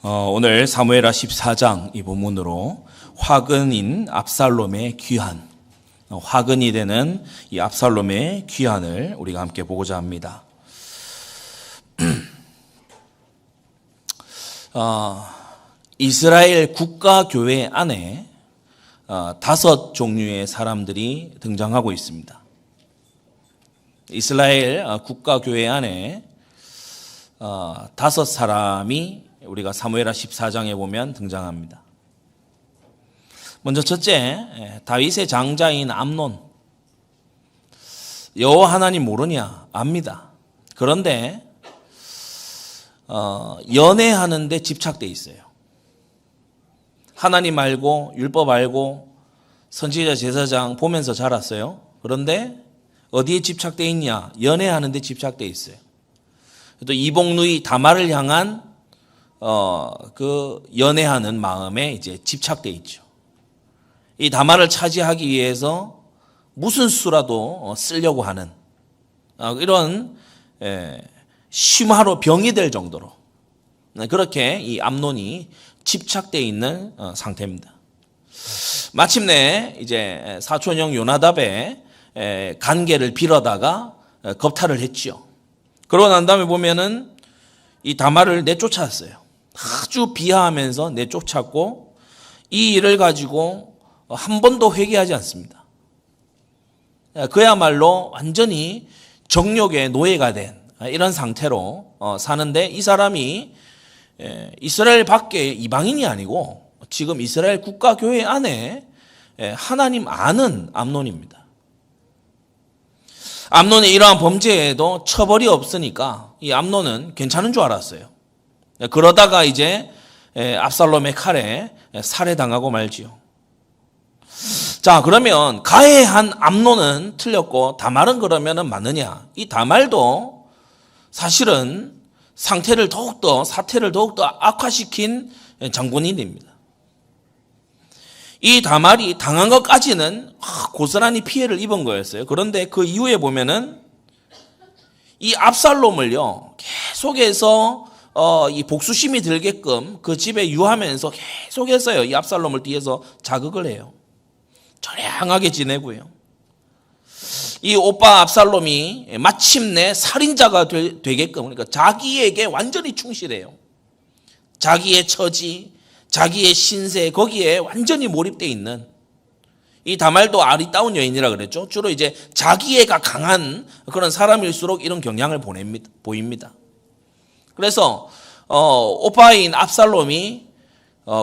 오늘 사무엘하 14장 이 본문으로 화근인 압살롬의 귀환, 화근이 되는 이 압살롬의 귀환을 우리가 함께 보고자 합니다. 이스라엘 국가교회 안에 5 종류의 사람들이 등장하고 있습니다. 이스라엘 국가교회 안에 5 사람이 우리가 사무엘하 14장에 보면 등장합니다. 먼저 첫째, 다윗의 장자인 암논. 여호와 하나님 모르냐? 압니다. 그런데 연애하는 데 집착돼 있어요. 하나님 알고 율법 알고 선지자 제사장 보면서 자랐어요. 그런데 어디에 집착돼 있냐? 연애하는 데 집착돼 있어요. 또 이복누이 다말을 향한 그 연애하는 마음에 이제 집착돼 있죠. 이 다말을 차지하기 위해서 무슨 수라도 쓰려고 하는 이런 심화로 병이 될 정도로 그렇게 이 암논이 집착돼 있는 상태입니다. 마침내 이제 사촌형 요나답의 관계를 빌어다가 겁탈을 했죠. 그러고 난 다음에 보면은 이 다말을 내쫓았어요. 아주 비하하면서 내쫓았고 이 일을 가지고 한 번도 회개하지 않습니다. 그야말로 완전히 정욕의 노예가 된 이런 상태로 사는데 이 사람이 이스라엘 밖에 이방인이 아니고 지금 이스라엘 국가교회 안에 하나님 아는 암논입니다. 암논의 이러한 범죄에도 처벌이 없으니까 이 암논은 괜찮은 줄 알았어요. 그러다가 이제 압살롬의 칼에 살해당하고 말지요. 자, 그러면 가해한 암논은 틀렸고 다말은 그러면은 맞느냐? 이 다말도 사실은 사태를 더욱더 악화시킨 장본인입니다. 이 다말이 당한 것까지는 고스란히 피해를 입은 거였어요. 그런데 그 이후에 보면은 이 압살롬을요 계속해서 이 복수심이 들게끔 그 집에 유하면서 계속해서요 이 압살롬을 뒤에서 자극을 해요. 처량하게 지내고요. 이 오빠 압살롬이 마침내 살인자가 되게끔, 그러니까 자기에게 완전히 충실해요. 자기의 처지, 자기의 신세, 거기에 완전히 몰입되어 있는 이 다말도 아리따운 여인이라 그랬죠. 주로 이제 자기애가 강한 그런 사람일수록 이런 경향을 보입니다. 그래서 오빠인 압살롬이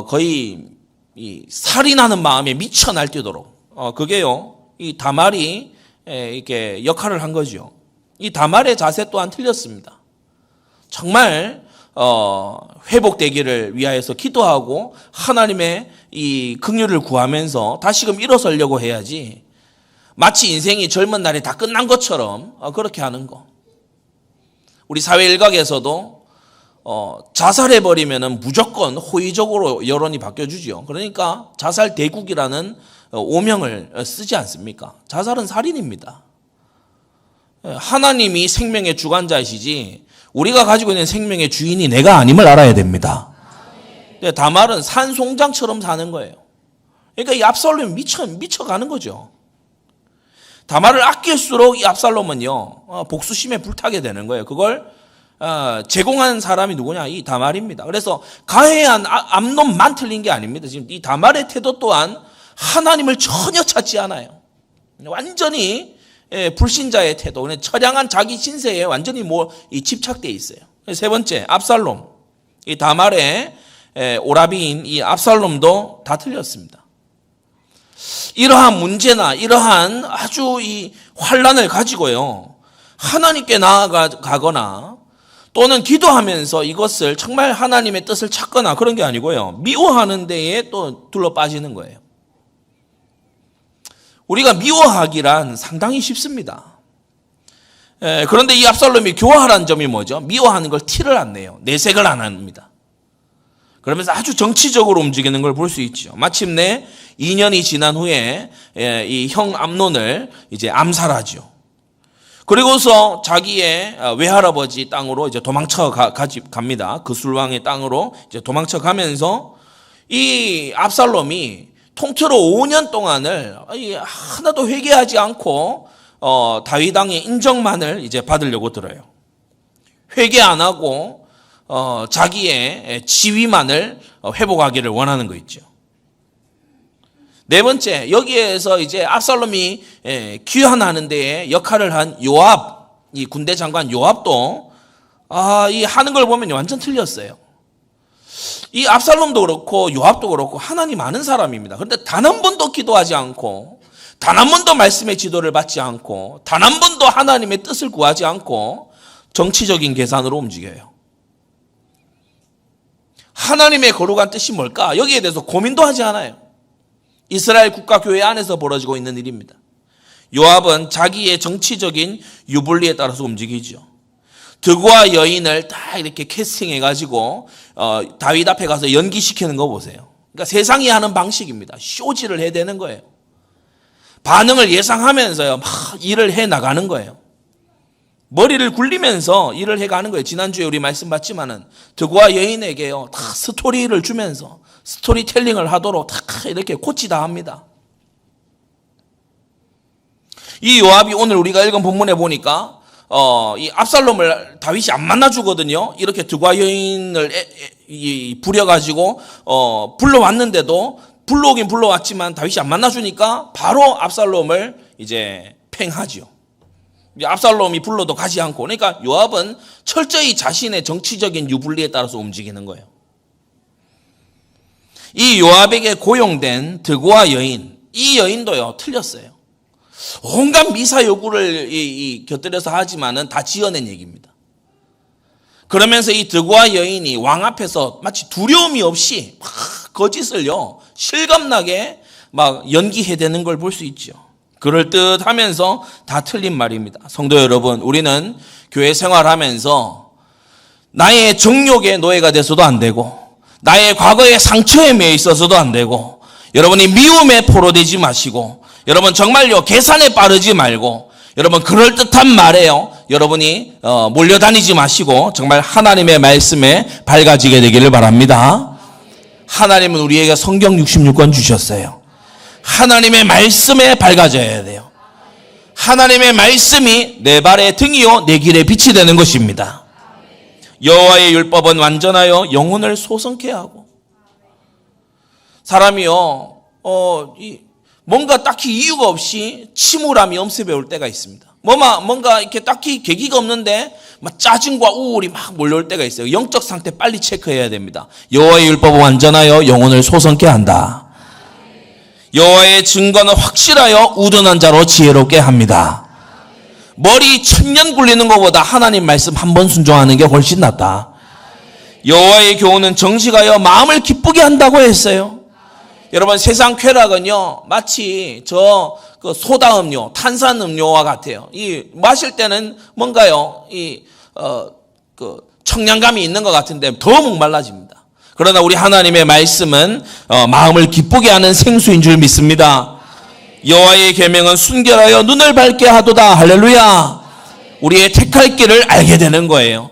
거의 이 살인하는 마음에 미쳐 날뛰도록 그게요 이 다말이 이렇게 역할을 한 거죠. 이 다말의 자세 또한 틀렸습니다. 정말 회복되기를 위하여서 기도하고 하나님의 이 긍휼을 구하면서 다시금 일어서려고 해야지 마치 인생이 젊은 날에 다 끝난 것처럼 그렇게 하는 거. 우리 사회 일각에서도 자살해버리면은 무조건 호의적으로 여론이 바뀌어주지요. 그러니까 자살 대국이라는 오명을 쓰지 않습니까? 자살은 살인입니다. 하나님이 생명의 주관자이시지 우리가 가지고 있는 생명의 주인이 내가 아님을 알아야 됩니다. 다말은 산송장처럼 사는 거예요. 그러니까 이 압살롬이 미쳐가는 거죠. 다말을 아낄수록 이 압살롬은요 복수심에 불타게 되는 거예요. 그걸 제공한 사람이 누구냐? 이 다말입니다. 그래서 가해한 암논만 틀린 게 아닙니다. 지금 이 다말의 태도 또한 하나님을 전혀 찾지 않아요. 완전히 불신자의 태도, 처량한 자기 신세에 완전히 집착되어 있어요. 세 번째, 압살롬. 이 다말의 오라비인 이 압살롬도 다 틀렸습니다. 이러한 문제나 이러한 아주 이 환란을 가지고요 하나님께 나아가거나 또는 기도하면서 이것을 정말 하나님의 뜻을 찾거나 그런 게 아니고요 미워하는 데에 또 둘러 빠지는 거예요. 우리가 미워하기란 상당히 쉽습니다. 그런데 이 압살롬이 교활한 점이 뭐죠? 미워하는 걸 티를 안 내요. 내색을 안 합니다. 그러면서 아주 정치적으로 움직이는 걸 볼 수 있죠. 마침내 2년이 지난 후에 이 형 암논을 이제 암살하죠. 그리고서 자기의 외할아버지 땅으로 이제 도망쳐 갑니다. 그술왕의 땅으로 이제 도망쳐 가면서 이 압살롬이 통틀어 5년 동안을 하나도 회개하지 않고 다윗 왕의 인정만을 이제 받으려고 들어요. 회개 안 하고 자기의 지위만을 회복하기를 원하는 거 있죠. 네 번째, 여기에서 이제 압살롬이 귀환하는 데에 역할을 한 요압, 이 군대 장관 요압도 이 하는 걸 보면 완전 틀렸어요. 이 압살롬도 그렇고 요압도 그렇고 하나님 아는 사람입니다. 그런데 단 한 번도 기도하지 않고, 단 한 번도 말씀의 지도를 받지 않고, 단 한 번도 하나님의 뜻을 구하지 않고 정치적인 계산으로 움직여요. 하나님의 거룩한 뜻이 뭘까? 여기에 대해서 고민도 하지 않아요. 이스라엘 국가교회 안에서 벌어지고 있는 일입니다. 요압은 자기의 정치적인 유불리에 따라서 움직이죠. 드고와 여인을 딱 이렇게 캐스팅해가지고 다윗 앞에 가서 연기시키는 거 보세요. 그러니까 세상이 하는 방식입니다. 쇼지를 해대는 거예요. 반응을 예상하면서요, 막 일을 해나가는 거예요. 머리를 굴리면서 일을 해가는 거예요. 지난주에 우리 말씀 봤지만은 드고와 여인에게요, 다 스토리를 주면서 스토리텔링을 하도록 다 이렇게 코치다 합니다. 이 요압이 오늘 우리가 읽은 본문에 보니까 이 압살롬을 다윗이 안 만나주거든요. 이렇게 드고와 여인을 부려가지고 불러왔는데도 불러오긴 불러왔지만 다윗이 안 만나주니까 바로 압살롬을 이제 팽하지요. 압살롬이 불러도 가지 않고, 그러니까 요압은 철저히 자신의 정치적인 유불리에 따라서 움직이는 거예요. 이 요압에게 고용된 드고와 여인, 이 여인도요 틀렸어요. 온갖 미사 요구를 곁들여서 하지만은 다 지어낸 얘기입니다. 그러면서 이 드고와 여인이 왕 앞에서 마치 두려움이 없이 막 거짓을요 실감나게 막 연기해대는 걸 볼 수 있죠. 그럴듯하면서 다 틀린 말입니다. 성도 여러분, 우리는 교회 생활하면서 나의 정욕의 노예가 돼서도 안 되고, 나의 과거의 상처에 매여 있어서도 안 되고, 여러분이 미움에 포로되지 마시고, 여러분 정말요 계산에 빠르지 말고, 여러분 그럴듯한 말에요 여러분이 몰려다니지 마시고 정말 하나님의 말씀에 밝아지게 되기를 바랍니다. 하나님은 우리에게 성경 66권 주셨어요. 하나님의 말씀에 밝아져야 돼요. 하나님의 말씀이 내 발의 등이요 내 길의 빛이 되는 것입니다. 여호와의 율법은 완전하여 영혼을 소성케 하고, 사람이요 뭔가 딱히 이유가 없이 침울함이 엄습해 올 때가 있습니다. 뭔가 이렇게 딱히 계기가 없는데 막 짜증과 우울이 막 몰려올 때가 있어요. 영적 상태 빨리 체크해야 됩니다. 여호와의 율법은 완전하여 영혼을 소성케 한다. 여호와의 증거는 확실하여 우둔한 자로 지혜롭게 합니다. 머리 1000년 굴리는 것보다 하나님 말씀 한 번 순종하는 게 훨씬 낫다. 여호와의 교훈은 정직하여 마음을 기쁘게 한다고 했어요. 여러분 세상 쾌락은요 마치 그 소다 음료, 탄산 음료와 같아요. 이 마실 때는 뭔가요 그 청량감이 있는 것 같은데 더 목말라집니다. 그러나 우리 하나님의 말씀은 마음을 기쁘게 하는 생수인 줄 믿습니다. 여호와의 계명은 순결하여 눈을 밝게 하도다. 할렐루야. 우리의 택할 길을 알게 되는 거예요.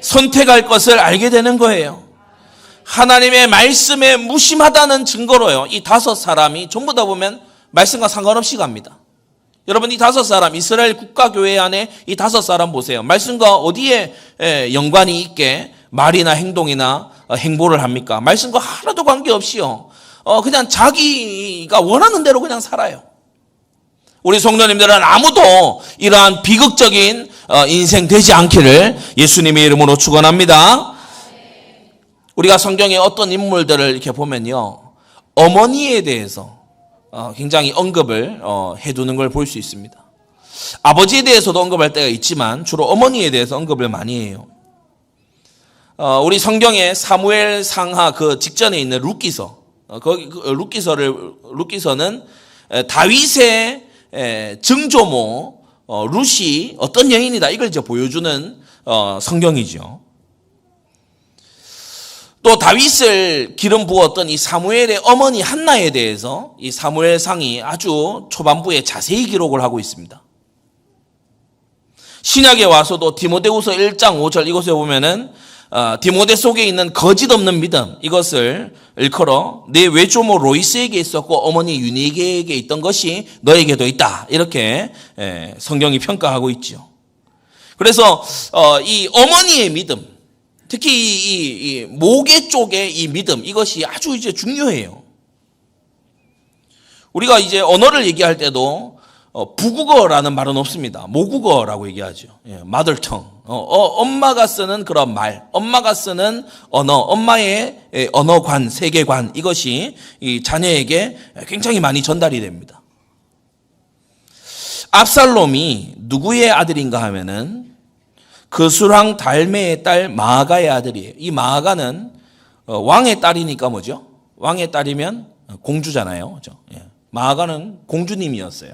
선택할 것을 알게 되는 거예요. 하나님의 말씀에 무심하다는 증거로요 이 5사람이 전부 다 보면 말씀과 상관없이 갑니다. 여러분 이 5사람, 이스라엘 국가교회 안에 이 5사람 보세요. 말씀과 어디에 연관이 있게 말이나 행동이나 행보를 합니까? 말씀과 하나도 관계없이요 그냥 자기가 원하는 대로 그냥 살아요. 우리 성도님들은 아무도 이러한 비극적인 인생 되지 않기를 예수님의 이름으로 축원합니다. 우리가 성경에 어떤 인물들을 이렇게 보면요 어머니에 대해서 굉장히 언급을 해두는 걸 볼 수 있습니다. 아버지에 대해서도 언급할 때가 있지만 주로 어머니에 대해서 언급을 많이 해요. 우리 성경에 사무엘 상하 그 직전에 있는 룻기서, 거기 룻기서는 다윗의 증조모 룻이 어떤 여인이다 이걸 이제 보여주는 성경이죠. 또 다윗을 기름 부었던 이 사무엘의 어머니 한나에 대해서 이 사무엘상이 아주 초반부에 자세히 기록을 하고 있습니다. 신약에 와서도 디모데후서 1장 5절 이곳에 보면은 디모데 속에 있는 거짓 없는 믿음 이것을 일컬어 내 외조모 로이스에게 있었고 어머니 유니게에게 있던 것이 너에게도 있다. 이렇게 성경이 평가하고 있죠. 그래서 이 어머니의 믿음, 특히 이 모계 쪽의 이 믿음 이것이 아주 이제 중요해요. 우리가 이제 언어를 얘기할 때도 부국어라는 말은 없습니다. 모국어라고 얘기하죠. mother tongue. 엄마가 쓰는 그런 말, 엄마가 쓰는 언어, 엄마의 언어관, 세계관 이것이 이 자녀에게 굉장히 많이 전달이 됩니다. 압살롬이 누구의 아들인가 하면은 그술왕 달메의 딸 마아가의 아들이에요. 이 마아가는 왕의 딸이니까 뭐죠? 왕의 딸이면 공주잖아요. 그렇죠? 마아가는 공주님이었어요.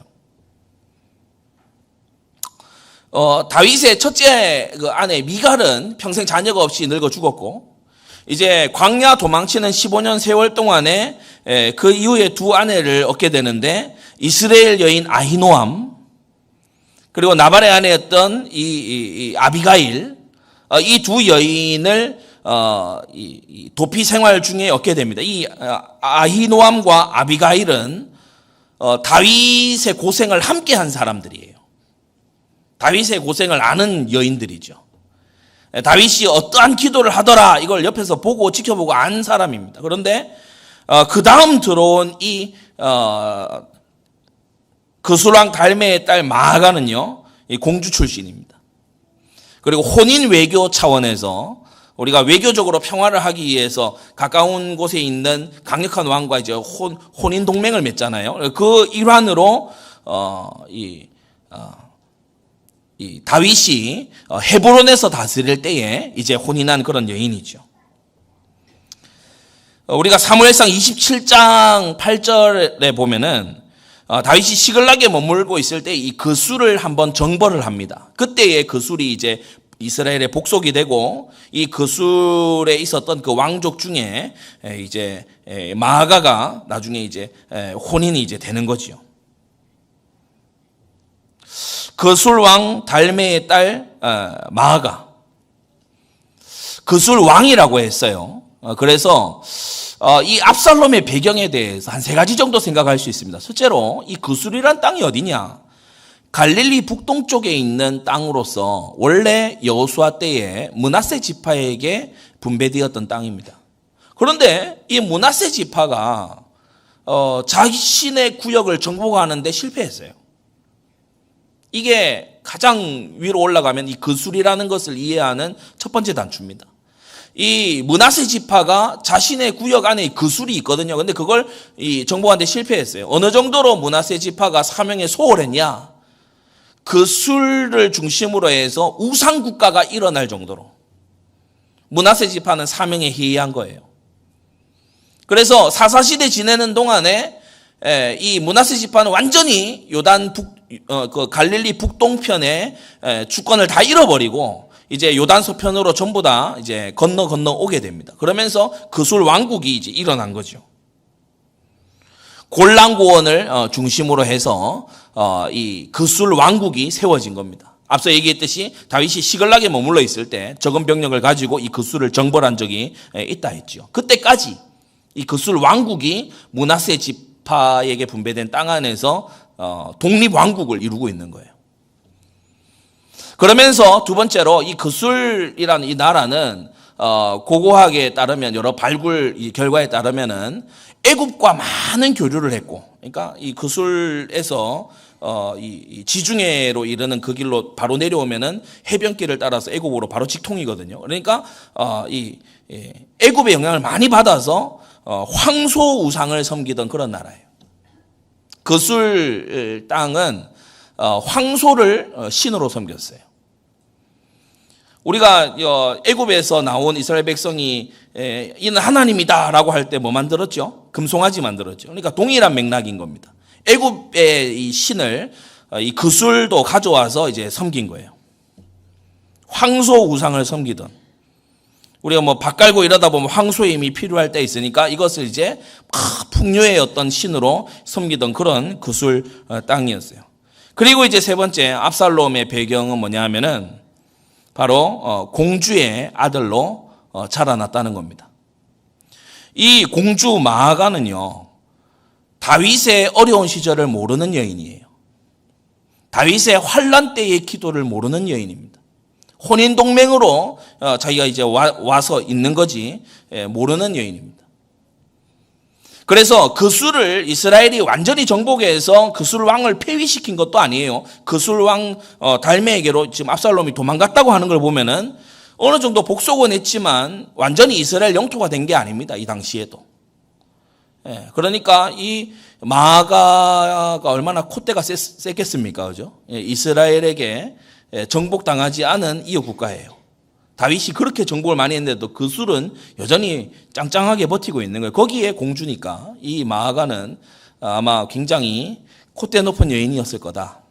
다윗의 첫째 그 아내 미갈은 평생 자녀가 없이 늙어 죽었고, 이제 광야 도망치는 15년 세월 동안에 그 이후에 두 아내를 얻게 되는데, 이스라엘 여인 아히노암, 그리고 나발의 아내였던 이 아비가일, 이 두 여인을 이 도피 생활 중에 얻게 됩니다. 이 아히노암과 아비가일은 다윗의 고생을 함께 한 사람들이에요. 다윗의 고생을 아는 여인들이죠. 다윗이 어떠한 기도를 하더라 이걸 옆에서 보고 지켜보고 안 사람입니다. 그런데 그 다음 들어온 이 그술왕 달메의 딸 마아가는요, 이 공주 출신입니다. 그리고 혼인 외교 차원에서 우리가 외교적으로 평화를 하기 위해서 가까운 곳에 있는 강력한 왕과 이제 혼인 동맹을 맺잖아요. 그 일환으로 이 다윗이 헤브론에서 다스릴 때에 이제 혼인한 그런 여인이죠. 우리가 사무엘상 27장 8절에 보면은 다윗이 시글락에 머물고 있을 때 이 그술을 한번 정벌을 합니다. 그때의 그술이 이제 이스라엘의 복속이 되고, 이 그술에 있었던 그 왕족 중에 이제 마아가가 나중에 이제 혼인이 이제 되는 거지요. 그술 왕 달메의 딸 마아가, 그술 왕이라고 했어요. 그래서 이 압살롬의 배경에 대해서 한 세 가지 정도 생각할 수 있습니다. 첫째로 이 그술이란 땅이 어디냐? 갈릴리 북동쪽에 있는 땅으로서 원래 여호수아 때에 므낫세 지파에게 분배되었던 땅입니다. 그런데 이 므낫세 지파가 자신의 구역을 정복하는데 실패했어요. 이게 가장 위로 올라가면 이 그술이라는 것을 이해하는 첫 번째 단추입니다. 이 므낫세 지파가 자신의 구역 안에 그술이 있거든요. 근데 그걸 정복하는데 실패했어요. 어느 정도로 므낫세 지파가 사명에 소홀했냐? 그술을 중심으로 해서 우상 국가가 일어날 정도로 므낫세 지파는 사명에 해이한 거예요. 그래서 사사시대 지내는 동안에 이 므낫세 지파는 완전히 요단 그 갈릴리 북동편에 주권을 다 잃어버리고 이제 요단 서편으로 전부 다 이제 건너 오게 됩니다. 그러면서 그술 왕국이 이제 일어난 거죠. 골란고원을 중심으로 해서 이 그술 왕국이 세워진 겁니다. 앞서 얘기했듯이 다윗이 시글락에 머물러 있을 때 적은 병력을 가지고 이 그술을 정벌한 적이 있다 했죠. 그때까지 이 그술 왕국이 므낫세 지파에게 분배된 땅 안에서 독립 왕국을 이루고 있는 거예요. 그러면서 두 번째로 이 그술이라는 이 나라는 고고학에 따르면, 여러 발굴 결과에 따르면은 애굽과 많은 교류를 했고, 그러니까 이 그술에서 이 지중해로 이르는 그 길로 바로 내려오면은 해변길을 따라서 애굽으로 바로 직통이거든요. 그러니까 이 애굽의 영향을 많이 받아서 황소 우상을 섬기던 그런 나라예요. 그술 땅은 황소를 신으로 섬겼어요. 우리가 애굽에서 나온 이스라엘 백성이 이는 하나님이다라고 할 때 뭐 만들었죠? 금송아지 만들었죠. 그러니까 동일한 맥락인 겁니다. 애굽의 이 신을 이 그술도 가져와서 이제 섬긴 거예요. 황소 우상을 섬기던, 우리가 뭐 밥 깔고 이러다 보면 황소의 힘이 필요할 때 있으니까 이것을 이제 풍요의 어떤 신으로 섬기던 그런 그술 땅이었어요. 그리고 이제 세 번째 압살롬의 배경은 뭐냐 하면은 바로 공주의 아들로 자라났다는 겁니다. 이 공주 마아가는요, 다윗의 어려운 시절을 모르는 여인이에요. 다윗의 환란 때의 기도를 모르는 여인입니다. 혼인 동맹으로 자기가 이제 와서 있는 거지 모르는 여인입니다. 그래서 그술을 이스라엘이 완전히 정복해서 그술 왕을 폐위시킨 것도 아니에요. 그술 왕 달메에게로 지금 압살롬이 도망갔다고 하는 걸 보면은 어느 정도 복속은 했지만 완전히 이스라엘 영토가 된 게 아닙니다. 이 당시에도. 그러니까 이 마아가가 얼마나 콧대가 셌겠습니까? 그죠? 이스라엘에게 정복당하지 않은 이웃 국가예요. 다윗이 그렇게 정복을 많이 했는데도 그 술은 여전히 짱짱하게 버티고 있는 거예요. 거기에 공주니까 이 마아가는 아마 굉장히 콧대 높은 여인이었을 거다.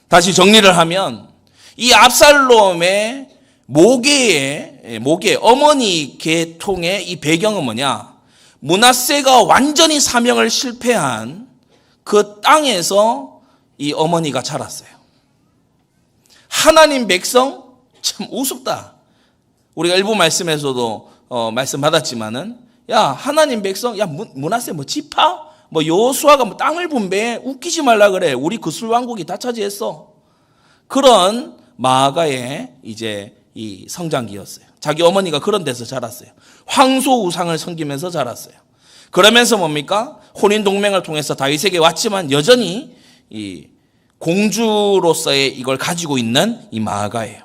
다시 정리를 하면 이 압살롬의 모계 어머니 계통의 이 배경은 뭐냐? 므낫세가 완전히 사명을 실패한 그 땅에서 이 어머니가 자랐어요. 하나님 백성 참 우습다. 우리가 일부 말씀에서도 말씀받았지만은 야 하나님 백성 야 므낫세 뭐 지파 뭐 여호수아가 뭐 땅을 분배해 웃기지 말라 그래. 우리 그술 왕국이 다 차지했어. 그런 마아가의 이제 이 성장기였어요. 자기 어머니가 그런 데서 자랐어요. 황소 우상을 섬기면서 자랐어요. 그러면서 뭡니까? 혼인 동맹을 통해서 다윗에게 왔지만 여전히 이 공주로서의 이걸 가지고 있는 이 마아가예요.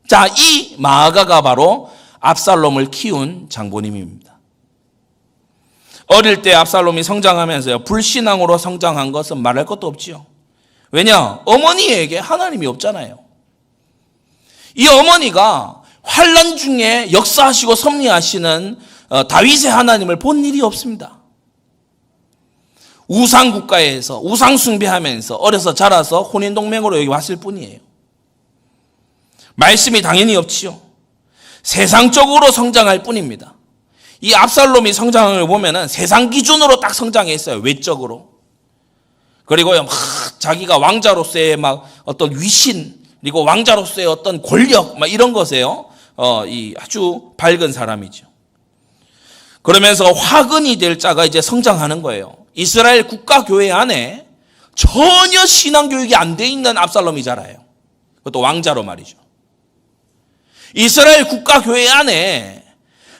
자, 이 마아가가 바로 압살롬을 키운 장보님입니다. 어릴 때 압살롬이 성장하면서요, 불신앙으로 성장한 것은 말할 것도 없지요. 왜냐? 어머니에게 하나님이 없잖아요. 이 어머니가 환난 중에 역사하시고 섭리하시는 다윗의 하나님을 본 일이 없습니다. 우상 국가에서 우상 숭배하면서 어려서 자라서 혼인 동맹으로 여기 왔을 뿐이에요. 말씀이 당연히 없지요. 세상적으로 성장할 뿐입니다. 이 압살롬이 성장을 보면은 세상 기준으로 딱 성장했어요. 외적으로. 그리고 막 자기가 왕자로서의 막 어떤 위신 그리고 왕자로서의 어떤 권력 막 이런 것에요. 이 아주 밝은 사람이죠. 그러면서 화근이 될 자가 이제 성장하는 거예요. 이스라엘 국가교회 안에 전혀 신앙교육이 안 돼 있는 압살롬이 자라요. 그것도 왕자로 말이죠. 이스라엘 국가교회 안에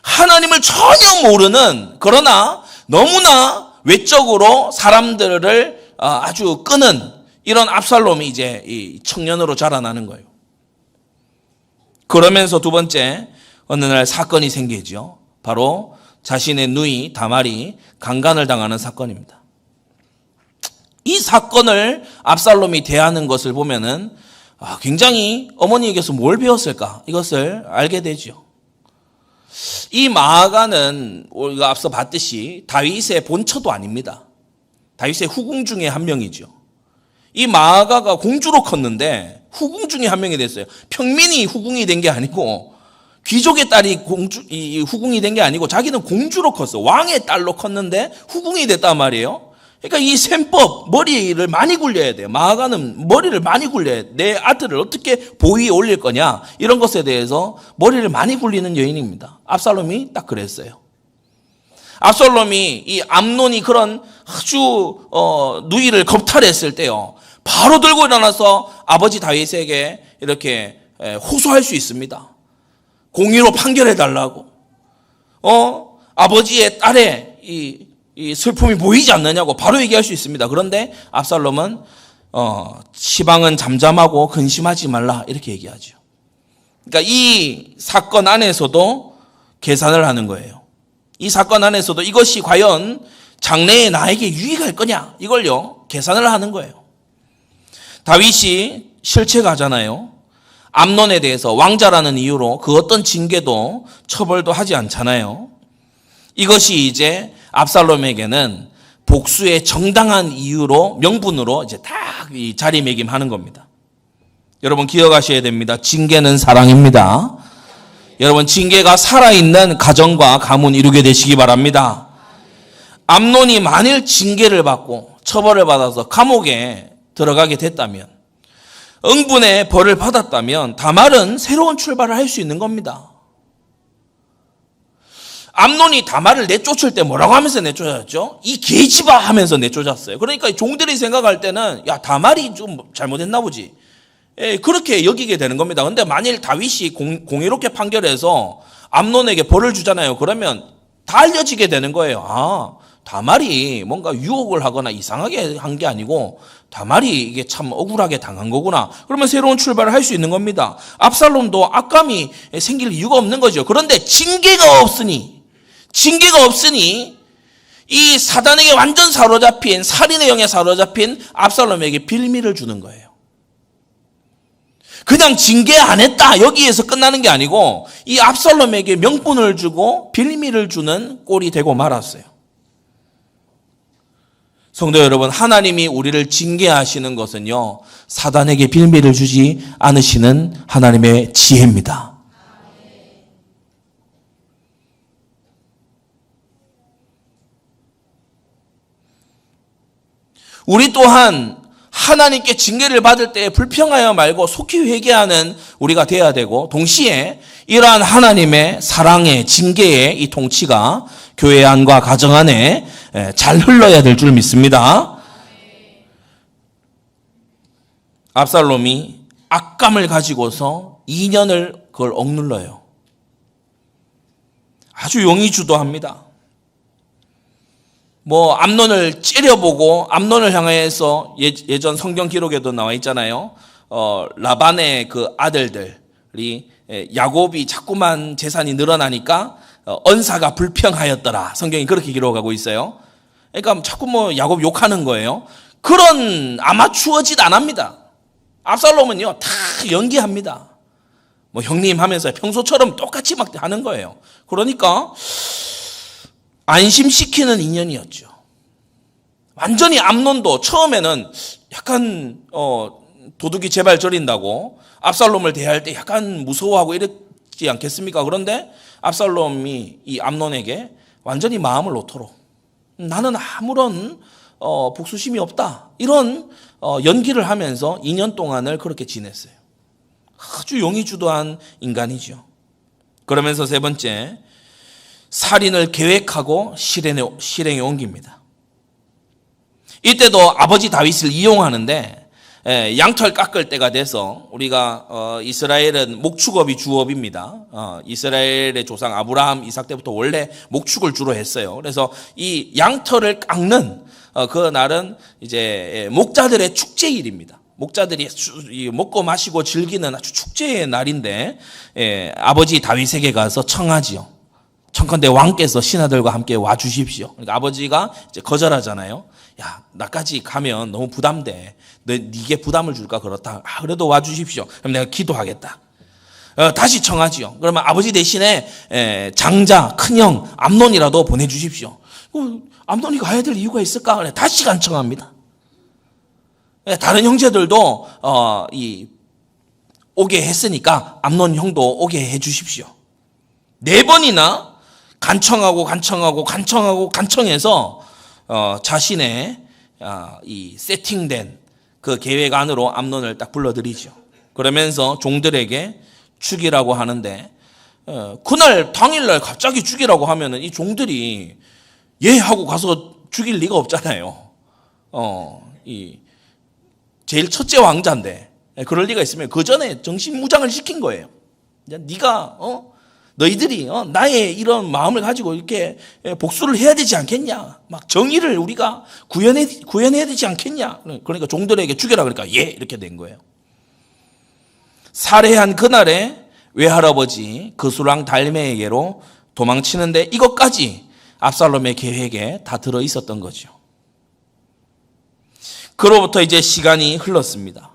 하나님을 전혀 모르는 그러나 너무나 외적으로 사람들을 아주 끄는 이런 압살롬이 이제 이 청년으로 자라나는 거예요. 그러면서 두 번째 어느 날 사건이 생기죠. 바로 자신의 누이 다말이 강간을 당하는 사건입니다. 이 사건을 압살롬이 대하는 것을 보면은 굉장히 어머니에게서 뭘 배웠을까? 이것을 알게 되죠. 이 마아가는 우리가 앞서 봤듯이 다윗의 본처도 아닙니다. 다윗의 후궁 중에 한 명이죠. 이 마아가가 공주로 컸는데 후궁 중에 한 명이 됐어요. 평민이 후궁이 된 게 아니고 귀족의 딸이 후궁이 된 게 아니고 자기는 공주로 컸어. 왕의 딸로 컸는데 후궁이 됐단 말이에요. 그러니까 이 셈법, 머리를 많이 굴려야 돼요. 마아가는 머리를 많이 굴려야 돼. 내 아들을 어떻게 보위에 올릴 거냐. 이런 것에 대해서 머리를 많이 굴리는 여인입니다. 압살롬이 딱 그랬어요. 압살롬이 이 암논이 그런 아주 누이를 겁탈했을 때요. 바로 들고 일어나서 아버지 다윗에게 이렇게 호소할 수 있습니다. 공의로 판결해 달라고. 아버지의 딸의 이 슬픔이 보이지 않느냐고 바로 얘기할 수 있습니다. 그런데 압살롬은 시방은 잠잠하고 근심하지 말라 이렇게 얘기하죠. 그러니까 이 사건 안에서도 계산을 하는 거예요. 이 사건 안에서도 이것이 과연 장래에 나에게 유익할 거냐 이걸요 계산을 하는 거예요. 다윗이 실책하잖아요. 암논에 대해서 왕자라는 이유로 그 어떤 징계도 처벌도 하지 않잖아요. 이것이 이제 압살롬에게는 복수의 정당한 이유로 명분으로 이제 딱 이 자리매김하는 겁니다. 여러분 기억하셔야 됩니다. 징계는 사랑입니다. 여러분 징계가 살아있는 가정과 가문 이루게 되시기 바랍니다. 암논이 만일 징계를 받고 처벌을 받아서 감옥에 들어가게 됐다면, 응분의 벌을 받았다면 다말은 새로운 출발을 할 수 있는 겁니다. 암논이 다말을 내쫓을 때 뭐라고 하면서 내쫓았죠? 이 계집아 하면서 내쫓았어요. 그러니까 종들이 생각할 때는 야, 다말이 좀 잘못했나 보지. 그렇게 여기게 되는 겁니다. 근데 만일 다윗이 공의롭게 판결해서 암논에게 벌을 주잖아요. 그러면 다 알려지게 되는 거예요. 아, 다말이 뭔가 유혹을 하거나 이상하게 한 게 아니고 다말이 이게 참 억울하게 당한 거구나. 그러면 새로운 출발을 할 수 있는 겁니다. 압살롬도 악감이 생길 이유가 없는 거죠. 그런데 징계가 없으니 이 사단에게 완전 사로잡힌, 살인의 영에 사로잡힌 압살롬에게 빌미를 주는 거예요. 그냥 징계 안 했다 여기에서 끝나는 게 아니고 이 압살롬에게 명분을 주고 빌미를 주는 꼴이 되고 말았어요. 성도 여러분, 하나님이 우리를 징계하시는 것은요, 사단에게 빌미를 주지 않으시는 하나님의 지혜입니다. 우리 또한 하나님께 징계를 받을 때 불평하여 말고 속히 회개하는 우리가 되어야 되고, 동시에 이러한 하나님의 사랑의 징계의 이 통치가 교회 안과 가정 안에 잘 흘러야 될 줄 믿습니다. 압살롬이 악감을 가지고서 2년을 그걸 억눌러요. 아주 용의주도합니다. 암논을 째려보고 암논을 향해서 예전 성경 기록에도 나와 있잖아요. 라반의 그 아들들이 야곱이 자꾸만 재산이 늘어나니까 언사가 불평하였더라. 성경이 그렇게 기록하고 있어요. 그러니까 자꾸 야곱 욕하는 거예요. 그런 아마추어 짓 안 합니다. 압살롬은요, 다 연기합니다. 형님 하면서 평소처럼 똑같이 막 하는 거예요. 그러니까 안심시키는 인연이었죠. 완전히 암논도 처음에는 약간 도둑이 제발 저린다고 압살롬을 대할 때 약간 무서워하고 이랬지 않겠습니까? 그런데 압살롬이 이 암논에게 완전히 마음을 놓도록 나는 아무런 복수심이 없다 이런 연기를 하면서 2년 동안을 그렇게 지냈어요. 아주 용의주도한 인간이죠. 그러면서 세 번째, 살인을 계획하고 실행에 옮깁니다. 이때도 아버지 다윗을 이용하는데 양털 깎을 때가 돼서 우리가 이스라엘은 목축업이 주업입니다. 이스라엘의 조상 아브라함, 이삭 때부터 원래 목축을 주로 했어요. 그래서 이 양털을 깎는 그 날은 이제 목자들의 축제일입니다. 목자들이 먹고 마시고 즐기는 아주 축제의 날인데 아버지 다윗에게 가서 청하지요. 청컨대 왕께서 신하들과 함께 와 주십시오. 그러니까 아버지가 이제 거절하잖아요. 야, 나까지 가면 너무 부담돼. 네게 부담을 줄까 그렇다. 그래도 와 주십시오. 그럼 내가 기도하겠다. 다시 청하지요. 그러면 아버지 대신에 장자, 큰형 암논이라도 보내주십시오. 암논이 가야 될 이유가 있을까? 그래, 다시 간청합니다. 다른 형제들도 오게 했으니까 암논 형도 오게 해 주십시오. 4번이나 간청해서 자신의 이 세팅된 그 계획 안으로 암논을 딱 불러들이죠. 그러면서 종들에게 죽이라고 하는데 그날 당일날 갑자기 죽이라고 하면은 이 종들이 예 하고 가서 죽일 리가 없잖아요. 이 제일 첫째 왕자인데 그럴 리가 있으면 그 전에 정신무장을 시킨 거예요. 네가 너희들이 나의 이런 마음을 가지고 이렇게 복수를 해야 되지 않겠냐? 막 정의를 우리가 구현해야 되지 않겠냐? 그러니까 종들에게 죽여라 그러니까 예 이렇게 된 거예요. 살해한 그날에 외할아버지 그수랑 달메에게로 도망치는데 이것까지 압살롬의 계획에 다 들어 있었던 거죠. 그로부터 이제 시간이 흘렀습니다.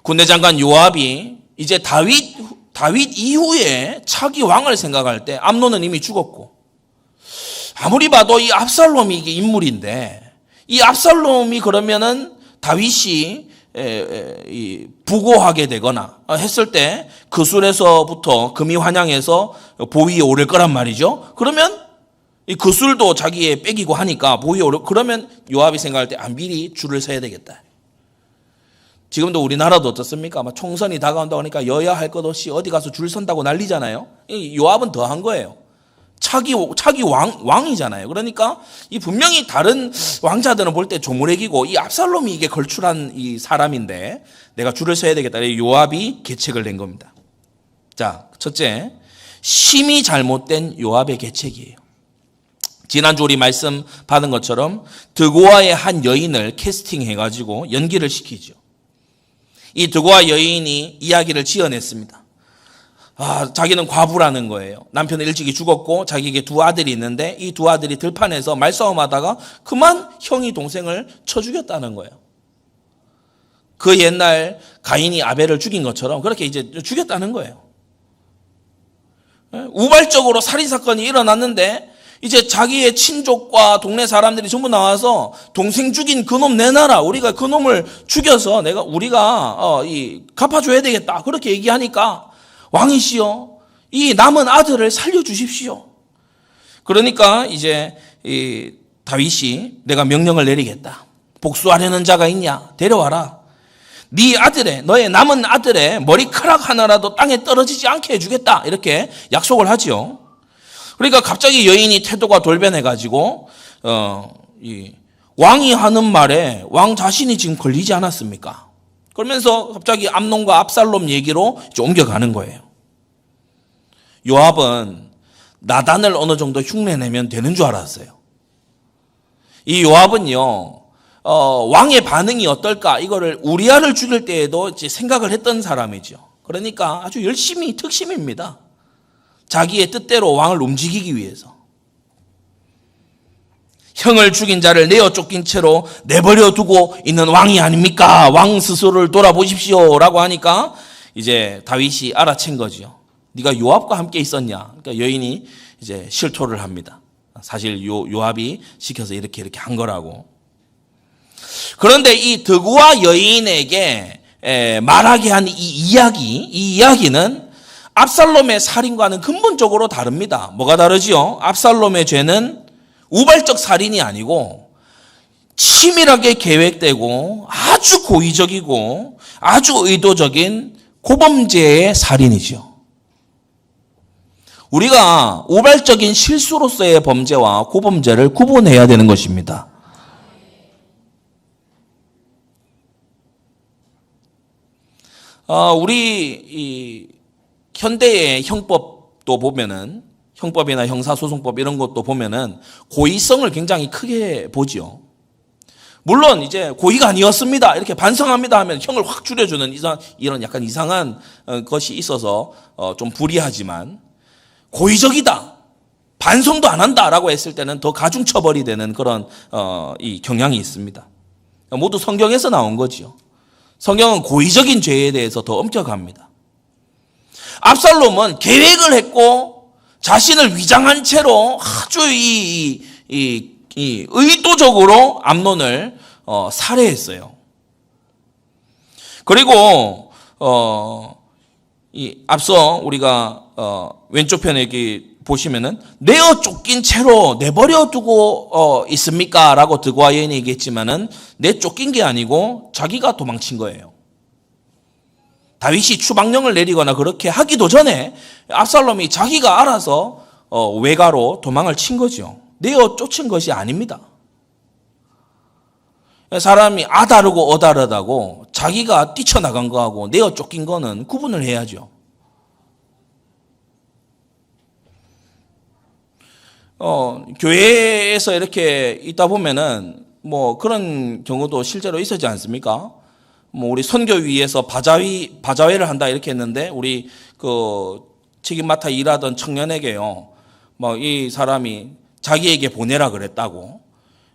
군대 장관 요압이 이제 다윗 이후에 차기 왕을 생각할 때 암논은 이미 죽었고 아무리 봐도 이 압살롬이 이게 인물인데 이 압살롬이 그러면은 다윗이 부고하게 되거나 했을 때 그술에서부터 금이 환향해서 보위에 오를 거란 말이죠. 그러면 이 거술도 자기의 뺏기고 하니까 보기 어렵고, 그러면 요압이 생각할 때 미리 줄을 서야 되겠다. 지금도 우리나라도 어떻습니까? 막 총선이 다가온다고 하니까 여야 할 것 없이 어디 가서 줄 선다고 난리잖아요. 이 요압은 더 한 거예요. 차기 왕이잖아요. 그러니까 이 분명히 다른 왕자들은 볼 때 조무래기고, 이 압살롬이 이게 걸출한 이 사람인데 내가 줄을 서야 되겠다. 요압이 계책을 낸 겁니다. 자, 첫째, 심히 잘못된 요압의 계책이에요. 지난주 우리 말씀 받은 것처럼 드고아의 한 여인을 캐스팅해가지고 연기를 시키죠. 이 드고아 여인이 이야기를 지어냈습니다. 자기는 과부라는 거예요. 남편은 일찍이 죽었고 자기에게 두 아들이 있는데 이 두 아들이 들판에서 말싸움하다가 그만 형이 동생을 쳐 죽였다는 거예요. 그 옛날 가인이 아벨을 죽인 것처럼 그렇게 이제 죽였다는 거예요. 우발적으로 살인사건이 일어났는데 이제 자기의 친족과 동네 사람들이 전부 나와서 동생 죽인 그놈 내놔라. 우리가 그놈을 죽여서 우리가 갚아줘야 되겠다. 그렇게 얘기하니까 왕이시여, 이 남은 아들을 살려주십시오. 그러니까 이제 이 다윗이 내가 명령을 내리겠다. 복수하려는 자가 있냐? 데려와라. 네 아들의, 너의 남은 아들의 머리카락 하나라도 땅에 떨어지지 않게 해주겠다. 이렇게 약속을 하죠. 그러니까 갑자기 여인이 태도가 돌변해가지고 왕이 하는 말에 왕 자신이 지금 걸리지 않았습니까? 그러면서 갑자기 암논과 압살롬 얘기로 이제 옮겨가는 거예요. 요압은 나단을 어느 정도 흉내내면 되는 줄 알았어요. 이 요압은요, 왕의 반응이 어떨까 이거를 우리아를 죽일 때에도 이제 생각을 했던 사람이죠. 그러니까 아주 열심히 특심입니다. 자기의 뜻대로 왕을 움직이기 위해서. 형을 죽인 자를 내어 쫓긴 채로 내버려 두고 있는 왕이 아닙니까? 왕 스스로를 돌아보십시오. 라고 하니까 이제 다윗이 알아챈 거죠. 네가 요압과 함께 있었냐? 그러니까 여인이 이제 실토를 합니다. 사실 요압이 시켜서 이렇게 한 거라고. 그런데 이 드고아 여인에게 말하게 한 이 이야기는 압살롬의 살인과는 근본적으로 다릅니다. 뭐가 다르지요? 압살롬의 죄는 우발적 살인이 아니고 치밀하게 계획되고 아주 고의적이고 아주 의도적인 고범죄의 살인이죠. 우리가 우발적인 실수로서의 범죄와 고범죄를 구분해야 되는 것입니다. 우리 현대의 형법도 보면은, 형법이나 형사소송법 이런 것도 보면은 고의성을 굉장히 크게 보죠. 물론 이제 고의가 아니었습니다 이렇게 반성합니다 하면 형을 확 줄여주는 이런 약간 이상한 것이 있어서 좀 불이하지만, 고의적이다, 반성도 안 한다라고 했을 때는 더 가중처벌이 되는 그런 이 경향이 있습니다. 모두 성경에서 나온 거지요. 성경은 고의적인 죄에 대해서 더 엄격합니다. 압살롬은 계획을 했고 자신을 위장한 채로 아주 의도적으로 암논을 살해했어요. 그리고 앞서 우리가 왼쪽 편에 여기 보시면은 내어 쫓긴 채로 내버려 두고 있습니까? 라고 드고아 여인이 얘기했지만은 내 쫓긴 게 아니고 자기가 도망친 거예요. 다윗이 추방령을 내리거나 그렇게 하기도 전에 압살롬이 자기가 알아서 외가로 도망을 친 거죠. 내어 쫓은 것이 아닙니다. 사람이 아다르고 어다르다고 자기가 뛰쳐나간 거하고 내어 쫓긴 거는 구분을 해야죠. 교회에서 이렇게 있다 보면은 뭐 그런 경우도 실제로 있었지 않습니까? 뭐 우리 선교위에서 바자회를 한다 이렇게 했는데 우리 그 책임 맡아 일하던 청년에게요, 뭐 이 사람이 자기에게 보내라 그랬다고.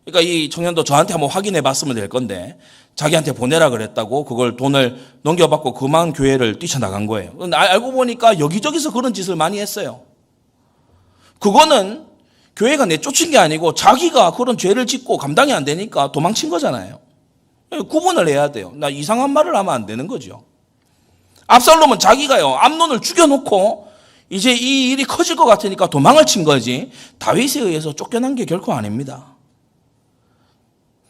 그러니까 이 청년도 저한테 한번 확인해 봤으면 될 건데 자기한테 보내라 그랬다고 그걸 돈을 넘겨받고 그만 교회를 뛰쳐나간 거예요. 근데 알고 보니까 여기저기서 그런 짓을 많이 했어요. 그거는 교회가 내쫓은 게 아니고 자기가 그런 죄를 짓고 감당이 안 되니까 도망친 거잖아요. 구분을 해야 돼요. 나 이상한 말을 하면 안 되는 거죠. 압살롬은 자기가요 암논을 죽여놓고 이제 이 일이 커질 것 같으니까 도망을 친 거지 다윗에 의해서 쫓겨난 게 결코 아닙니다.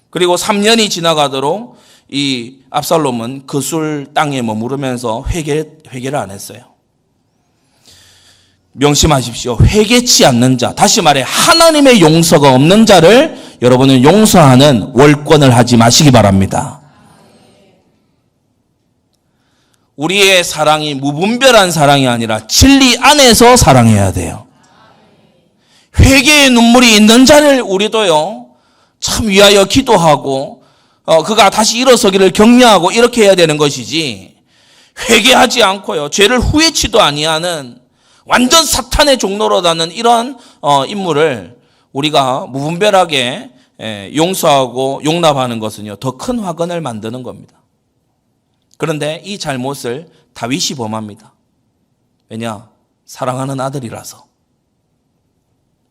그리고 3년이 지나가도록 이 압살롬은 그술 땅에 머무르면서 회개를 안 했어요. 명심하십시오. 회개치 않는 자, 다시 말해 하나님의 용서가 없는 자를 여러분은 용서하는 월권을 하지 마시기 바랍니다. 우리의 사랑이 무분별한 사랑이 아니라 진리 안에서 사랑해야 돼요. 회개의 눈물이 있는 자를 우리도요, 참 위하여 기도하고 그가 다시 일어서기를 격려하고 이렇게 해야 되는 것이지, 회개하지 않고요, 죄를 후회치도 아니하는 완전 사탄의 종로로 다는 이런 인물을 우리가 무분별하게 용서하고 용납하는 것은요, 더 큰 화근을 만드는 겁니다. 그런데 이 잘못을 다윗이 범합니다. 왜냐? 사랑하는 아들이라서.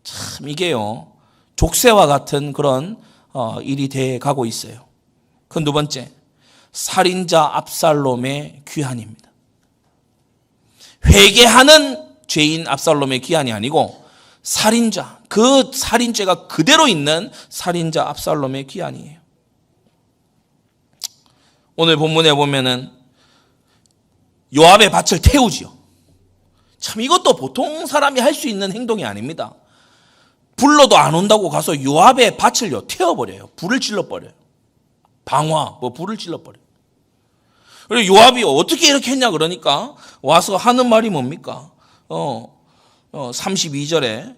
참 이게요, 족쇄와 같은 그런 일이 돼 가고 있어요. 그 두 번째, 살인자 압살롬의 귀환입니다. 회개하는 죄인 압살롬의 귀환이 아니고 살인자, 그 살인죄가 그대로 있는 살인자 압살롬의 귀환이에요. 오늘 본문에 보면은 요압의 밭을 태우지요. 참 이것도 보통 사람이 할 수 있는 행동이 아닙니다. 불러도 안 온다고 가서 요압의 밭을요 태워버려요. 불을 질러버려요. 불을 질러버려요. 그리고 요압이 어떻게 이렇게 했냐 그러니까 와서 하는 말이 뭡니까? 32절에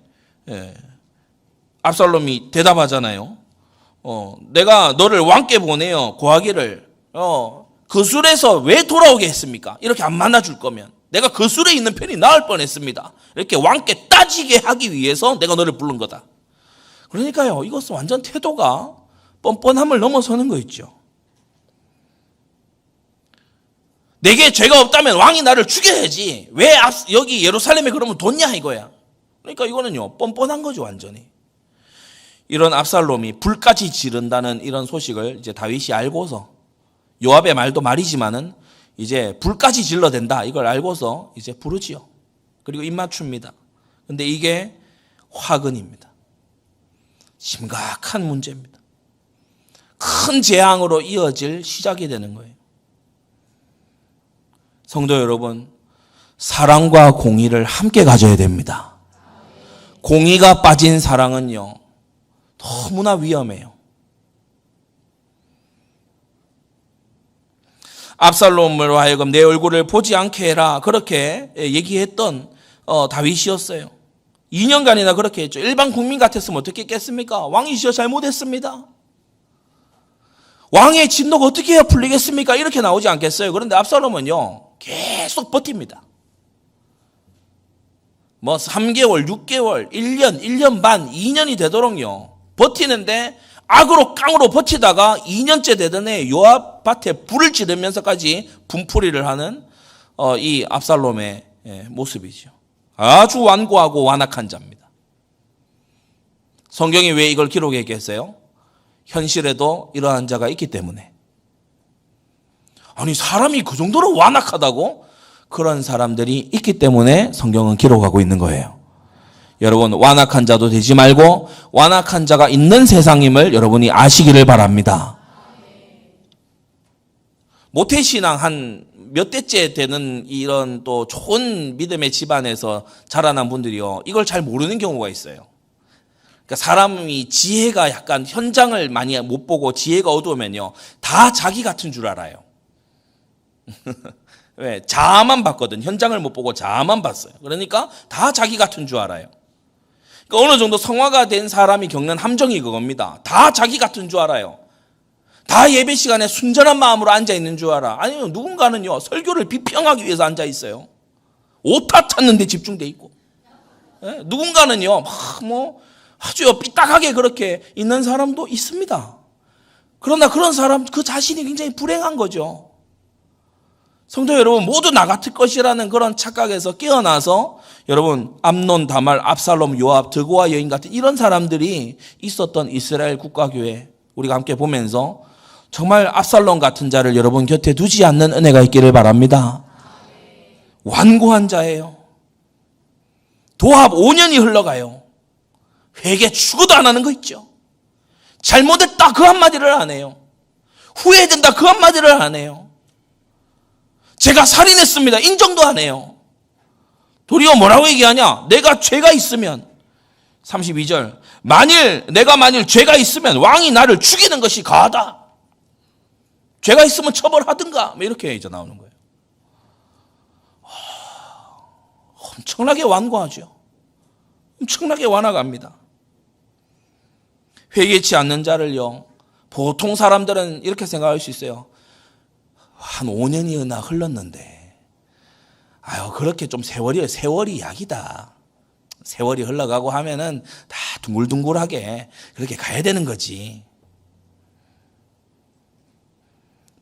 압살롬이 대답하잖아요. 내가 너를 왕께 보내어 고하기를 그술에서 왜 돌아오게 했습니까? 이렇게 안 만나줄 거면 내가 그술에 있는 편이 나을 뻔했습니다. 이렇게 왕께 따지게 하기 위해서 내가 너를 부른 거다. 그러니까요, 이것은 완전 태도가 뻔뻔함을 넘어서는 거 있죠. 내게 죄가 없다면 왕이 나를 죽여야지. 왜 여기 예루살렘에 그러면 뒀냐 이거야. 그러니까 이거는요, 뻔뻔한 거죠, 완전히. 이런 압살롬이 불까지 지른다는 이런 소식을 이제 다윗이 알고서, 요압의 말도 말이지만은 이제 불까지 질러댄다 이걸 알고서 이제 부르지요. 그리고 입맞춥니다. 근데 이게 화근입니다. 심각한 문제입니다. 큰 재앙으로 이어질 시작이 되는 거예요. 성도 여러분, 사랑과 공의를 함께 가져야 됩니다. 공의가 빠진 사랑은요, 너무나 위험해요. 압살롬으로 하여금 내 얼굴을 보지 않게 해라, 그렇게 얘기했던 다윗이었어요. 2년간이나 그렇게 했죠. 일반 국민 같았으면 어떻게 했겠습니까? 왕이시여 잘못했습니다. 왕의 진노가 어떻게 해야 풀리겠습니까? 이렇게 나오지 않겠어요? 그런데 압살롬은요, 계속 버팁니다. 3개월, 6개월, 1년, 1년 반, 2년이 되도록요, 버티는데 악으로 깡으로 버티다가 2년째 되던 해 요압 밭에 불을 지르면서까지 분풀이를 하는 이 압살롬의 모습이죠. 아주 완고하고 완악한 자입니다. 성경이 왜 이걸 기록했겠어요? 현실에도 이러한 자가 있기 때문에. 아니, 사람이 그 정도로 완악하다고? 그런 사람들이 있기 때문에 성경은 기록하고 있는 거예요. 여러분, 완악한 자도 되지 말고 완악한 자가 있는 세상임을 여러분이 아시기를 바랍니다. 모태신앙 한 몇 대째 되는 이런 또 좋은 믿음의 집안에서 자라난 분들이요, 이걸 잘 모르는 경우가 있어요. 그러니까 사람이 지혜가 약간 현장을 많이 못 보고 지혜가 어두우면요, 다 자기 같은 줄 알아요. 왜? 자아만 봤거든. 현장을 못 보고 자아만 봤어요. 그러니까 다 자기 같은 줄 알아요. 그러니까 어느 정도 성화가 된 사람이 겪는 함정이 그겁니다. 다 자기 같은 줄 알아요. 다 예배 시간에 순전한 마음으로 앉아있는 줄 알아. 아니요, 누군가는요, 설교를 비평하기 위해서 앉아있어요. 오타 찾는 데 집중돼 있고. 누군가는요, 아주 삐딱하게 그렇게 있는 사람도 있습니다. 그러나 그런 사람, 그 자신이 굉장히 불행한 거죠. 성도 여러분, 모두 나 같을 것이라는 그런 착각에서 깨어나서 여러분, 암논, 다말, 압살롬, 요압, 드고와 여인 같은 이런 사람들이 있었던 이스라엘 국가교회, 우리가 함께 보면서 정말 압살롬 같은 자를 여러분 곁에 두지 않는 은혜가 있기를 바랍니다. 완고한 자예요. 도합 5년이 흘러가요. 회개 죽어도 안 하는 거 있죠. 잘못했다 그 한마디를 안 해요. 후회된다 그 한마디를 안 해요. 제가 살인했습니다 인정도 안 해요. 도리어 뭐라고 얘기하냐? 내가 죄가 있으면 32절 내가 만일 죄가 있으면 왕이 나를 죽이는 것이 가하다. 죄가 있으면 처벌하든가 이렇게 이제 나오는 거예요. 엄청나게 완고하죠. 엄청나게 완화갑니다. 회개치 않는 자를요, 보통 사람들은 이렇게 생각할 수 있어요. 한 5년이나 흘렀는데 그렇게 좀 세월이 약이다. 세월이 흘러가고 하면은 다 둥글둥글하게 그렇게 가야 되는 거지.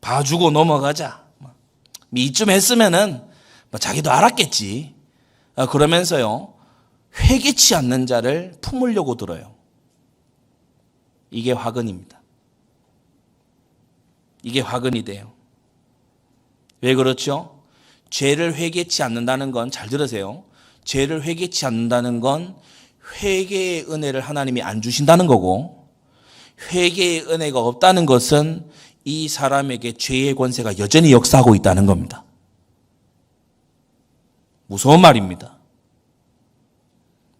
봐주고 넘어가자. 이쯤 했으면은 자기도 알았겠지. 그러면서요, 회개치 않는 자를 품으려고 들어요. 이게 화근입니다. 이게 화근이 돼요. 왜 그렇죠? 죄를 회개치 않는다는 건, 잘 들으세요. 죄를 회개치 않는다는 건 회개의 은혜를 하나님이 안 주신다는 거고, 회개의 은혜가 없다는 것은 이 사람에게 죄의 권세가 여전히 역사하고 있다는 겁니다. 무서운 말입니다.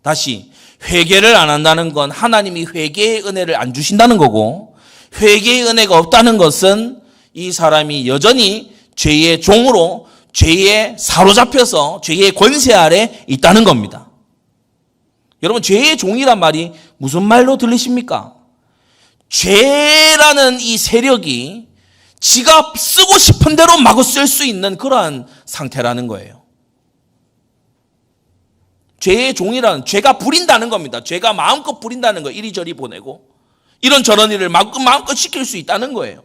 다시, 회개를 안 한다는 건 하나님이 회개의 은혜를 안 주신다는 거고, 회개의 은혜가 없다는 것은 이 사람이 여전히 죄의 종으로, 죄에 사로잡혀서 죄의 권세 아래 있다는 겁니다. 여러분, 죄의 종이란 말이 무슨 말로 들리십니까? 죄라는 이 세력이 지가 쓰고 싶은 대로 마구 쓸 수 있는 그러한 상태라는 거예요. 죄의 종이란, 죄가 부린다는 겁니다. 죄가 마음껏 부린다는 거, 이리저리 보내고 이런저런 일을 마음껏 시킬 수 있다는 거예요.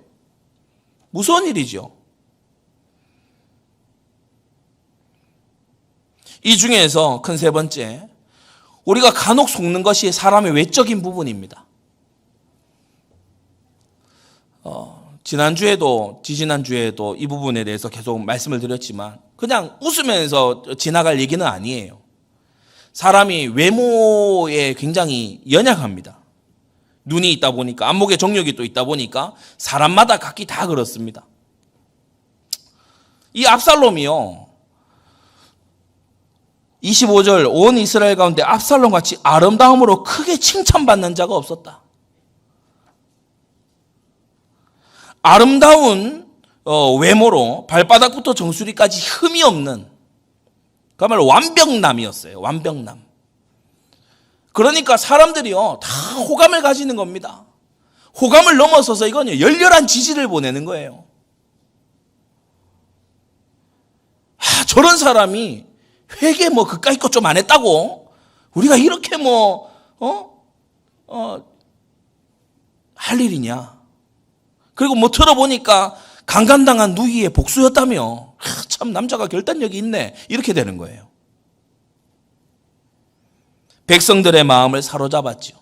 무서운 일이죠. 이 중에서 큰 세 번째, 우리가 간혹 속는 것이 사람의 외적인 부분입니다. 지난주에도 지지난주에도 이 부분에 대해서 계속 말씀을 드렸지만 그냥 웃으면서 지나갈 얘기는 아니에요. 사람이 외모에 굉장히 연약합니다. 눈이 있다 보니까, 안목에 정력이 또 있다 보니까 사람마다 각기 다 그렇습니다. 이 압살롬이요, 25절 온 이스라엘 가운데 압살롬같이 아름다움으로 크게 칭찬받는 자가 없었다. 아름다운 외모로 발바닥부터 정수리까지 흠이 없는, 그야말로 완벽남이었어요. 완벽남. 그러니까 사람들이요, 다 호감을 가지는 겁니다. 호감을 넘어서서 이건 열렬한 지지를 보내는 거예요. 저런 사람이 회개 그까이 것 좀 안 했다고 우리가 이렇게 할 일이냐. 그리고 들어보니까 강간당한 누이의 복수였다며. 참 남자가 결단력이 있네. 이렇게 되는 거예요. 백성들의 마음을 사로잡았죠.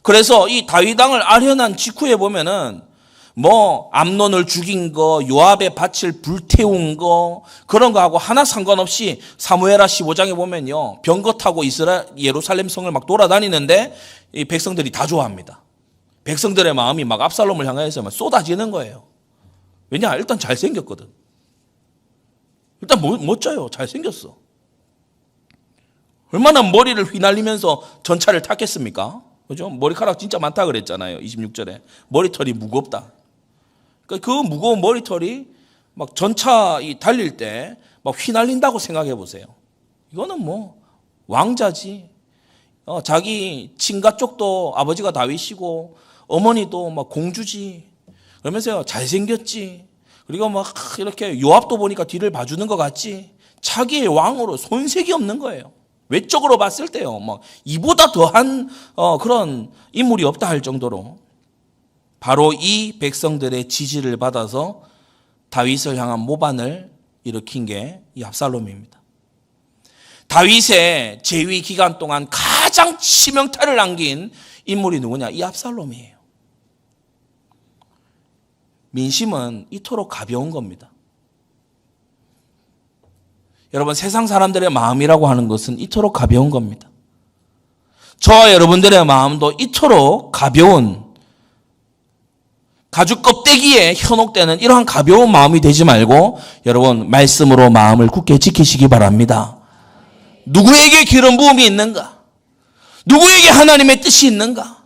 그래서 이 다윗 왕을 아련한 직후에 보면은 암논을 죽인 거, 요압의 밭을 불태운 거, 그런 거하고 하나 상관없이 사무엘하 15장에 보면요, 병거 타고 예루살렘 성을 막 돌아다니는데 이 백성들이 다 좋아합니다. 백성들의 마음이 막 압살롬을 향해서 막 쏟아지는 거예요. 왜냐? 일단 잘생겼거든. 일단 멋져요. 잘생겼어. 얼마나 머리를 휘날리면서 전차를 탔겠습니까? 그죠? 머리카락 진짜 많다 그랬잖아요. 26절에. 머리털이 무겁다. 그 무거운 머리털이 막 전차 달릴 때 막 휘날린다고 생각해 보세요. 이거는 왕자지. 자기 친가 쪽도 아버지가 다윗이고 어머니도 막 공주지. 그러면서요, 잘생겼지. 그리고 막 이렇게 요압도 보니까 뒤를 봐주는 것 같지. 자기의 왕으로 손색이 없는 거예요. 외적으로 봤을 때요, 이보다 더한 그런 인물이 없다 할 정도로. 바로 이 백성들의 지지를 받아서 다윗을 향한 모반을 일으킨 게 이 압살롬입니다. 다윗의 재위 기간 동안 가장 치명타를 남긴 인물이 누구냐? 이 압살롬이에요. 민심은 이토록 가벼운 겁니다. 여러분, 세상 사람들의 마음이라고 하는 것은 이토록 가벼운 겁니다. 저와 여러분들의 마음도 이토록 가벼운, 가죽 껍데기에 현혹되는 이러한 가벼운 마음이 되지 말고 여러분, 말씀으로 마음을 굳게 지키시기 바랍니다. 누구에게 기름 부음이 있는가? 누구에게 하나님의 뜻이 있는가?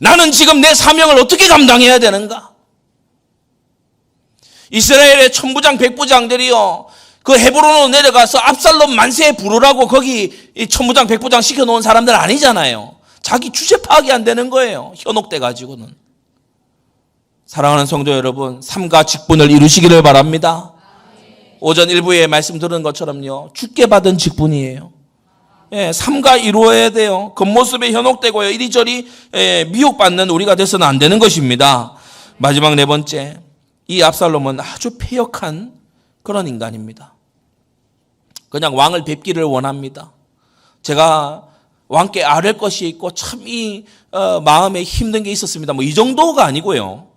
나는 지금 내 사명을 어떻게 감당해야 되는가? 이스라엘의 천부장 백부장들이요, 그 헤브론으로 내려가서 압살롬 만세 부르라고 거기 천부장 백부장 시켜놓은 사람들 아니잖아요. 자기 주제 파악이 안 되는 거예요. 현혹돼 가지고는. 사랑하는 성도 여러분, 삼가 직분을 이루시기를 바랍니다. 오전 일부에 말씀 들은 것처럼요, 주께 받은 직분이에요. 예, 삼가 이루어야 돼요. 겉모습에 현혹되고요, 이리저리 미혹받는 우리가 돼서는 안 되는 것입니다. 마지막 네 번째, 이 압살롬은 아주 패역한 그런 인간입니다. 그냥 왕을 뵙기를 원합니다. 제가 왕께 아랠 것이 있고 참 이 마음에 힘든 게 있었습니다. 뭐 이 정도가 아니고요.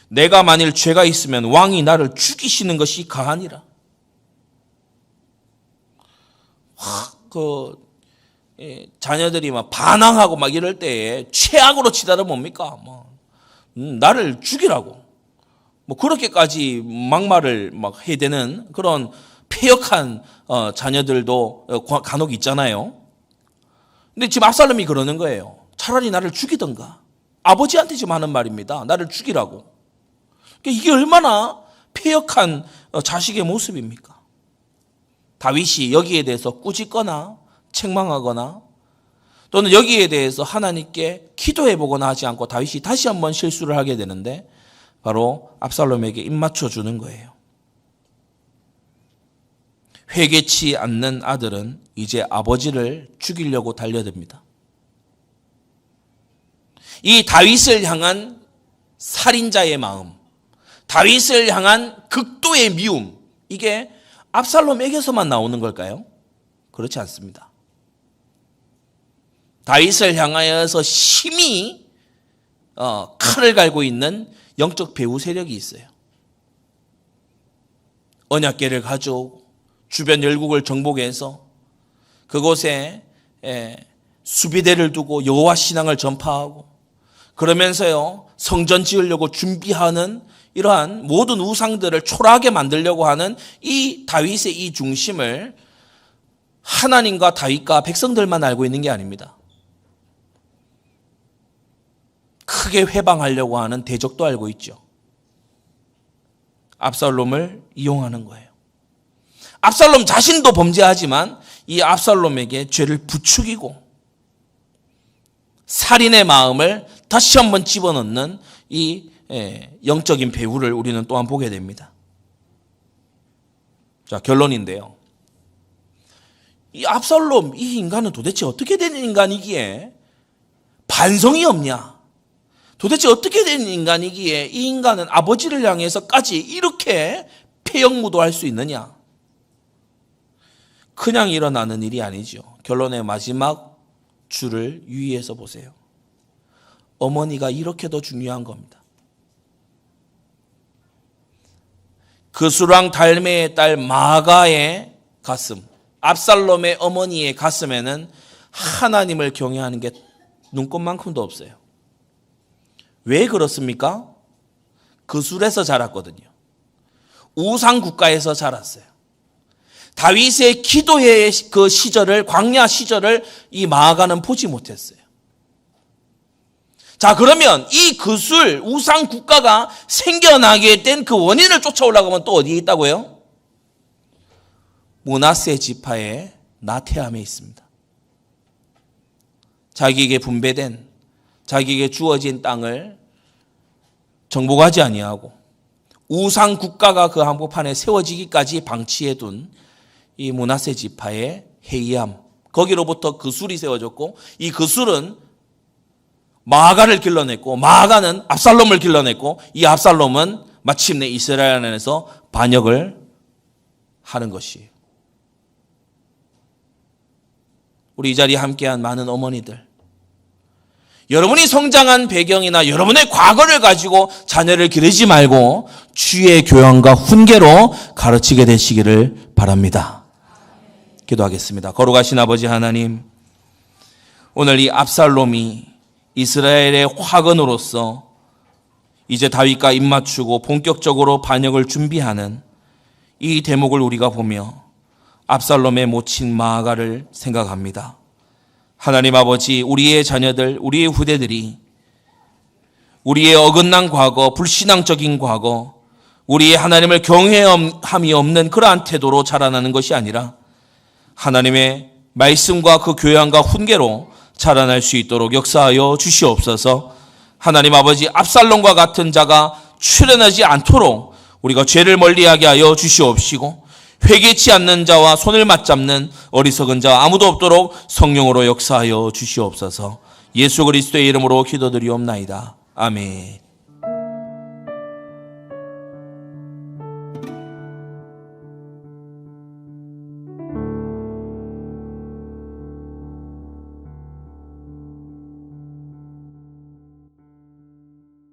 내가 만일 죄가 있으면 왕이 나를 죽이시는 것이 가하니라. 자녀들이 막 반항하고 막 이럴 때에 최악으로 치달아 뭡니까? 나를 죽이라고. 뭐 그렇게까지 막말을 막 해야 되는 그런 패역한 자녀들도 간혹 있잖아요. 근데 지금 압살롬이 그러는 거예요. 차라리 나를 죽이던가. 아버지한테 지금 하는 말입니다. 나를 죽이라고. 이게 얼마나 패역한 자식의 모습입니까? 다윗이 여기에 대해서 꾸짖거나 책망하거나 또는 여기에 대해서 하나님께 기도해보거나 하지 않고 다윗이 다시 한번 실수를 하게 되는데 바로 압살롬에게 입맞춰 주는 거예요. 회개치 않는 아들은 이제 아버지를 죽이려고 달려듭니다. 이 다윗을 향한 살인자의 마음, 다윗을 향한 극도의 미움, 이게 압살롬에게서만 나오는 걸까요? 그렇지 않습니다. 다윗을 향하여서 심히 칼을 갈고 있는 영적 배후 세력이 있어요. 언약궤를 가져오고 주변 열국을 정복해서 그곳에 수비대를 두고 여호와 신앙을 전파하고 그러면서요, 성전 지으려고 준비하는 이러한 모든 우상들을 초라하게 만들려고 하는 이 다윗의 이 중심을 하나님과 다윗과 백성들만 알고 있는 게 아닙니다. 크게 회방하려고 하는 대적도 알고 있죠. 압살롬을 이용하는 거예요. 압살롬 자신도 범죄하지만 이 압살롬에게 죄를 부추기고 살인의 마음을 다시 한번 집어넣는 이 영적인 배후를 우리는 또한 보게 됩니다. 자, 결론인데요. 이 압살롬, 이 인간은 도대체 어떻게 된 인간이기에 반성이 없냐? 도대체 어떻게 된 인간이기에 이 인간은 아버지를 향해서까지 이렇게 패역무도할 수 있느냐? 그냥 일어나는 일이 아니죠. 결론의 마지막 줄을 유의해서 보세요. 어머니가 이렇게 더 중요한 겁니다. 그수랑 달메의 딸 마가의 가슴, 압살롬의 어머니의 가슴에는 하나님을 경외하는 게 눈꼽만큼도 없어요. 왜 그렇습니까? 그술에서 자랐거든요. 우상 국가에서 자랐어요. 다윗의 기도의 그 시절을, 광야 시절을 이 마아가는 보지 못했어요. 자, 그러면 이 그술 우상 국가가 생겨나게 된 그 원인을 쫓아오려고 하면 또 어디에 있다고요? 므낫세 지파의 나태함에 있습니다. 자기에게 분배된, 자기에게 주어진 땅을 정복하지 아니하고 우상 국가가 그 한복판에 세워지기까지 방치해둔 이 므낫세 지파의 해이함, 거기로부터 그술이 세워졌고 이 그술은 마아가를 길러냈고 마아가는 압살롬을 길러냈고 이 압살롬은 마침내 이스라엘 안에서 반역을 하는 것이에요. 우리 이 자리에 함께한 많은 어머니들, 여러분이 성장한 배경이나 여러분의 과거를 가지고 자녀를 기르지 말고 주의 교양과 훈계로 가르치게 되시기를 바랍니다. 기도하겠습니다. 거룩하신 아버지 하나님, 오늘 이 압살롬이 이스라엘의 화근으로서 이제 다윗과 입맞추고 본격적으로 반역을 준비하는 이 대목을 우리가 보며 압살롬의 모친 마아가를 생각합니다. 하나님 아버지, 우리의 자녀들, 우리의 후대들이 우리의 어긋난 과거, 불신앙적인 과거, 우리의 하나님을 경외함이 없는 그러한 태도로 자라나는 것이 아니라 하나님의 말씀과 그 교양과 훈계로 자라날 수 있도록 역사하여 주시옵소서. 하나님 아버지, 압살롬과 같은 자가 출현하지 않도록 우리가 죄를 멀리하게 하여 주시옵시고, 회개치 않는 자와 손을 맞잡는 어리석은 자 아무도 없도록 성령으로 역사하여 주시옵소서. 예수 그리스도의 이름으로 기도드리옵나이다. 아멘.